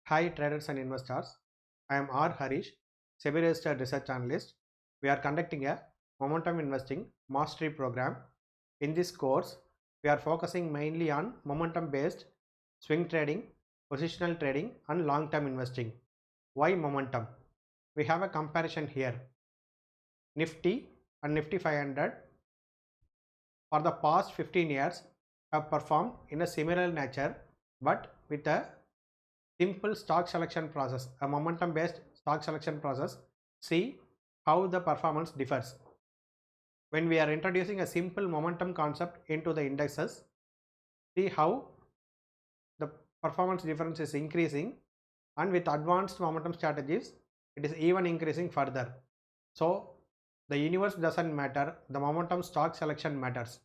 Hi traders and investors, I am R. Harish, SEBI Registered Research Analyst. We are conducting a Momentum Investing Mastery Program. In this course, we are focusing mainly on momentum based swing trading, positional trading and long-term investing. Why momentum? We have a comparison here. Nifty and Nifty 500 for the past 15 years have performed in a similar nature but with a simple stock selection process, a momentum based stock selection process. See how the performance differs. When we are introducing a simple momentum concept into the indexes, see how the performance difference is increasing, and with advanced momentum strategies it is even increasing further. So the universe doesn't matter, the momentum stock selection matters.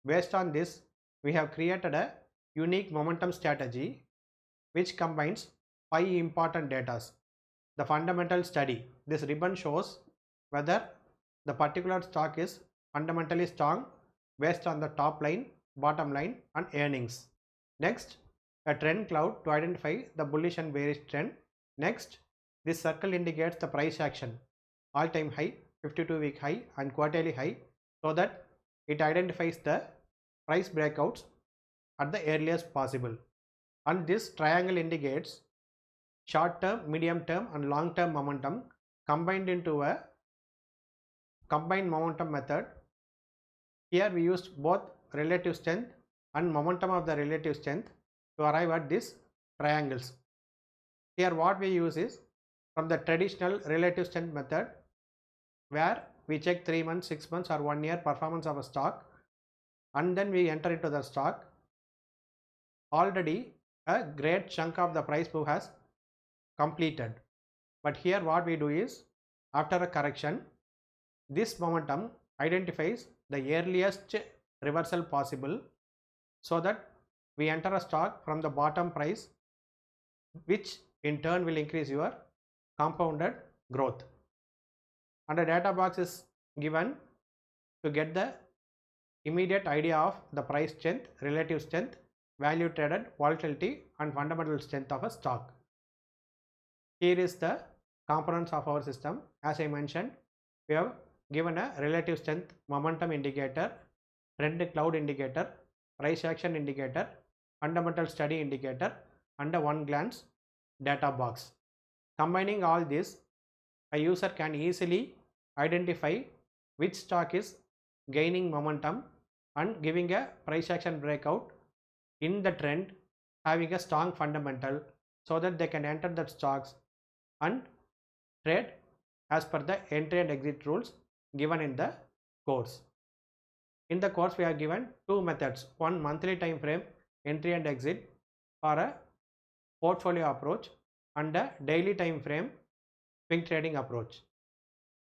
Based on this, we have created a unique momentum strategy which combines 5 important data. The fundamental study. This ribbon shows whether the particular stock is fundamentally strong based on the top line, bottom line and earnings. Next, a trend cloud to identify the bullish and bearish trend. Next, this circle indicates the price action, all-time high, 52-week high and quarterly high, so that it identifies the price breakouts at the earliest possible. And this triangle indicates short term, medium term and long term momentum combined into a combined momentum method. Here we used both relative strength and momentum of the relative strength to arrive at these triangles. Here what we use is from the traditional relative strength method, where we check 3 months, 6 months or 1 year performance of a stock and then we enter into the stock. Already a great chunk of the price move has completed, but here what we do is, after a correction, this momentum identifies the earliest reversal possible, so that we enter a stock from the bottom price, which in turn will increase your compounded growth. And a data box is given to get the immediate idea of the price strength, relative strength, value traded, volatility and fundamental strength of a stock. Here is the components of our system. As I mentioned, we have given a relative strength momentum indicator, trend cloud indicator, price action indicator, fundamental study indicator and a one glance data box. Combining all this, a user can easily identify which stock is gaining momentum and giving a price action breakout in the trend, having a strong fundamental, so that they can enter that stocks and trade as per the entry and exit rules given in the course. In the course we are given two methods, one monthly time frame entry and exit for a portfolio approach and a daily time frame swing trading approach.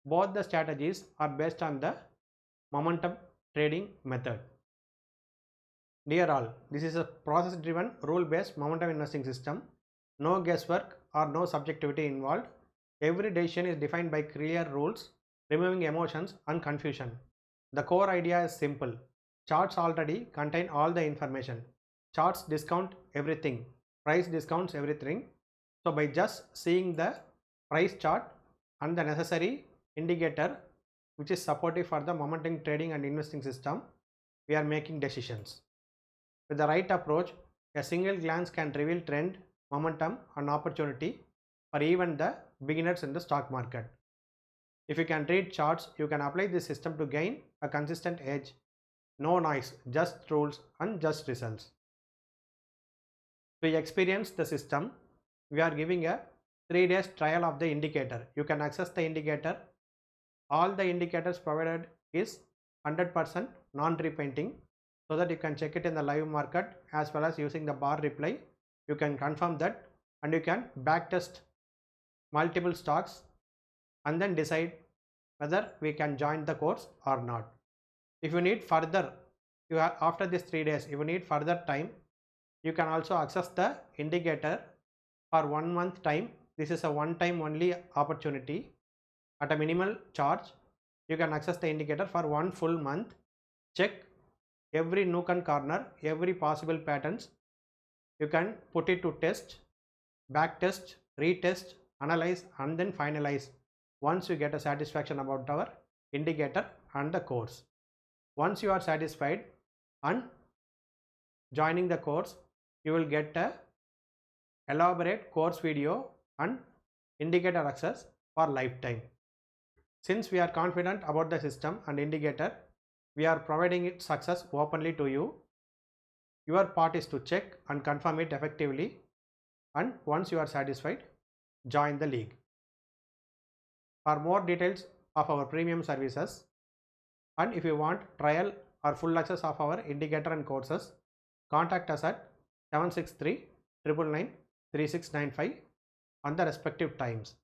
Both the strategies are based on the momentum trading method. Dear all, this is a process driven rule based momentum investing system. No guesswork or no subjectivity involved. Every decision is defined by clear rules, removing emotions and confusion. The core idea is simple. Charts already contain all the information. Charts discount everything. Price discounts everything. So by just seeing the price chart and the necessary indicator which is supportive for the momentum trading and investing system, we are making decisions. With the right approach, a single glance can reveal trend, momentum and opportunity for even the beginners in the stock market. If you can read charts, you can apply this system to gain a consistent edge. No noise, just rules and just results. To experience the system, we are giving a 3 days trial of the indicator. You can access the indicator. All the indicators provided is 100% non-repainting, so that you can check it in the live market as well as using the bar reply. You can confirm that and you can backtest multiple stocks and then decide whether we can join the course or not. If you need further, after these 3 days, if you need further time, you can also access the indicator for 1 month time. This is a one time only opportunity. At a minimal charge, you can access the indicator for 1 full month. Check every nook and corner, every possible patterns. You can put it to test backtest, retest, analyze, and then finalize once you get a satisfaction about our indicator and the course. Once you are satisfied and joining the course, you will get a elaborate course video and indicator access for lifetime. Since we are confident about the system and indicator, we are providing its success openly to you. Your part is to check and confirm it effectively, and once you are satisfied, join the league. For more details of our premium services, and if you want trial or full access of our indicator and courses, contact us at 763 999 3695 on the respective times.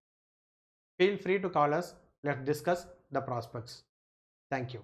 Feel free to call us. Let's discuss the prospects. Thank you.